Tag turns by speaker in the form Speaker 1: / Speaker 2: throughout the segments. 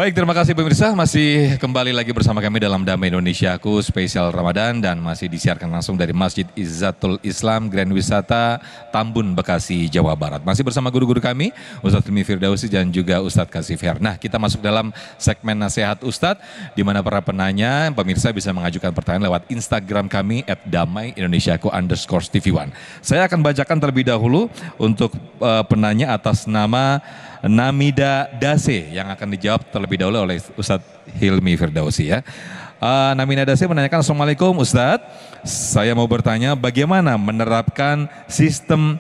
Speaker 1: Baik, terima kasih pemirsa. Masih kembali lagi bersama kami dalam Damai Indonesiaku spesial Ramadan dan masih disiarkan langsung dari Masjid Izzatul Islam Grand Wisata Tambun, Bekasi, Jawa Barat. Masih bersama guru-guru kami, Ustadz Hilmi Firdausi dan juga Ustadz Kasif Her. Nah, kita masuk dalam segmen nasihat Ustadz, di mana para penanya, pemirsa bisa mengajukan pertanyaan lewat Instagram kami @damaiindonesiaku_tv1. Saya akan bacakan terlebih dahulu untuk penanya atas nama Namida Dase yang akan dijawab terlebih dahulu oleh Ustadz Hilmi Firdausi ya. Namida Dase menanyakan, Assalamualaikum Ustadz, saya mau bertanya bagaimana menerapkan sistem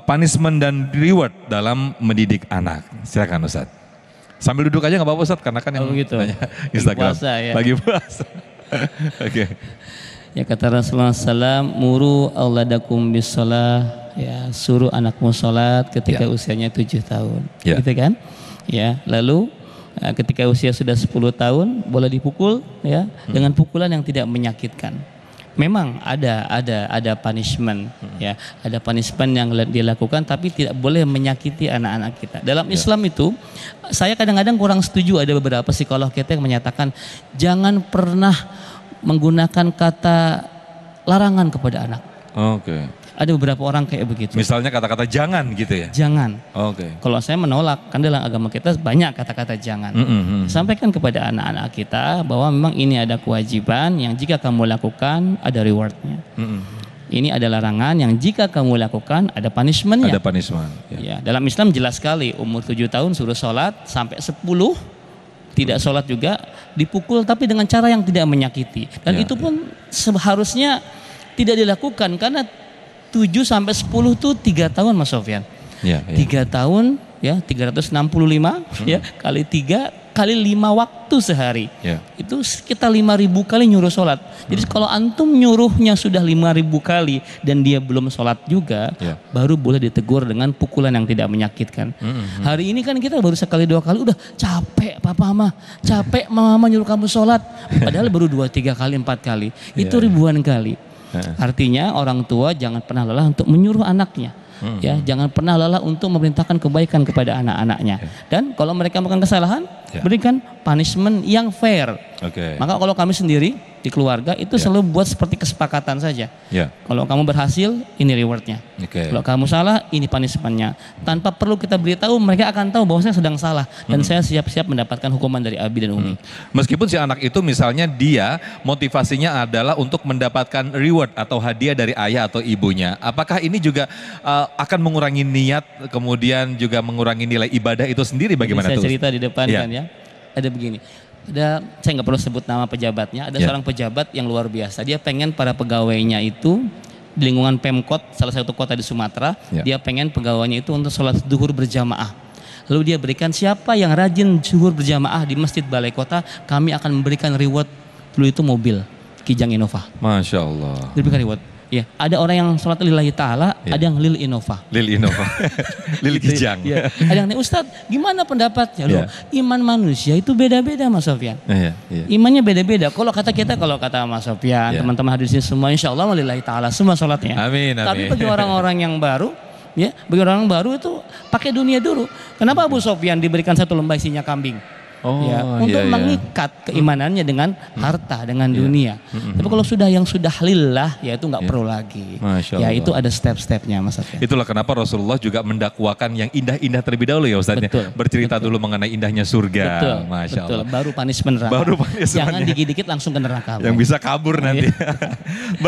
Speaker 1: punishment dan reward dalam mendidik anak. Silakan Ustadz. Sambil duduk aja nggak apa-apa Ustadz, karena kan yang
Speaker 2: gitu.
Speaker 1: tanya Instagram.
Speaker 2: Puasa, ya.
Speaker 1: Lagi puasa. Oke.
Speaker 2: Ya kata Rasulullah SAW, muru auladakum bisolah. Ya, suruh anakmu sholat ketika usianya 7 tahun, gitu kan? Ya, lalu ketika usia sudah 10 tahun boleh dipukul, ya, dengan pukulan yang tidak menyakitkan. Memang ada punishment, ya, ada punishment yang dilakukan, tapi tidak boleh menyakiti anak-anak kita. Dalam Islam itu, saya kadang-kadang kurang setuju, ada beberapa psikolog kita yang menyatakan jangan pernah menggunakan kata larangan kepada anak.
Speaker 1: Oke.
Speaker 2: Ada beberapa orang kayak begitu.
Speaker 1: Misalnya kata-kata jangan gitu ya?
Speaker 2: Jangan.
Speaker 1: Oke.
Speaker 2: Kalau saya menolak, kan dalam agama kita banyak kata-kata jangan. Sampaikan kepada anak-anak kita bahwa memang ini ada kewajiban yang jika kamu lakukan ada rewardnya. Ini ada larangan yang jika kamu lakukan ada punishmentnya.
Speaker 1: Ada punishment.
Speaker 2: Ya, dalam Islam jelas sekali, umur 7 tahun suruh sholat, sampai 10 tidak sholat juga, dipukul tapi dengan cara yang tidak menyakiti. Dan itu pun seharusnya tidak dilakukan karena 7 sampai 10 tuh 3 tahun Mas Sofyan. 3 tahun ya 365 ya kali 3 kali 5 waktu sehari. Itu sekitar 5.000 kali nyuruh sholat. Jadi kalau antum nyuruhnya sudah 5.000 kali dan dia belum sholat juga, baru boleh ditegur dengan pukulan yang tidak menyakitkan. Hari ini kan kita baru sekali 2 kali udah capek papa mama, capek mama nyuruh kamu sholat. Padahal baru 2, 3 kali, 4 kali. Itu ribuan kali. Artinya orang tua jangan pernah lelah untuk menyuruh anaknya, ya, jangan pernah lelah untuk memerintahkan kebaikan kepada anak-anaknya. Dan kalau mereka melakukan kesalahan, berikan punishment yang fair. Maka kalau kami sendiri di keluarga itu selalu buat seperti kesepakatan saja. Kalau kamu berhasil, ini rewardnya. Kalau kamu salah, ini punishmentnya. Tanpa perlu kita beritahu, mereka akan tahu bahwa saya sedang salah dan saya siap-siap mendapatkan hukuman dari Abi dan Umi.
Speaker 1: Meskipun si anak itu misalnya dia motivasinya adalah untuk mendapatkan reward atau hadiah dari ayah atau ibunya, apakah ini juga akan mengurangi niat, kemudian juga mengurangi nilai ibadah itu sendiri? Bagaimana
Speaker 2: saya
Speaker 1: tuh?
Speaker 2: Cerita di depan kan ya, ada begini. Saya nggak perlu sebut nama pejabatnya. Ada seorang pejabat yang luar biasa. Dia pengen para pegawainya itu di lingkungan Pemkot salah satu kota di Sumatera. Dia pengen pegawainya itu untuk sholat zuhur berjamaah. Lalu dia berikan siapa yang rajin zuhur berjamaah di masjid balai kota, kami akan memberikan reward. Dulu itu mobil Kijang Innova.
Speaker 1: Masya Allah.
Speaker 2: Diberikan reward. Ya, ada orang yang sholat lillahi ta'ala, ada yang lil Innova.
Speaker 1: Lil Innova, lil Kijang.
Speaker 2: Ada yang nih, Ustadz gimana pendapatnya? Loh, iman manusia itu beda-beda Mas Sofyan. Imannya beda-beda. Kalau kata kita, kalau kata Mas Sofyan, teman-teman hadir di sini semua insya Allah lillahi ta'ala semua sholatnya.
Speaker 1: Amin, amin.
Speaker 2: Tapi bagi orang-orang yang baru, ya, bagi orang baru itu pakai dunia dulu. Kenapa Abu Sofyan diberikan 1 lembah isinya kambing? Untuk mengikat keimanannya dengan harta, dengan dunia. Tapi kalau yang sudah lillah, ya itu nggak perlu lagi. Ya itu ada step-stepnya Mas Sofyan.
Speaker 1: Itulah kenapa Rasulullah juga mendakwakan yang indah-indah terlebih dahulu ya Ustaz. Bercerita dulu mengenai indahnya surga. Masya Allah.
Speaker 2: Baru punishment neraka. Jangan dikit-dikit langsung ke neraka.
Speaker 1: Yang bisa kabur nanti. Baik.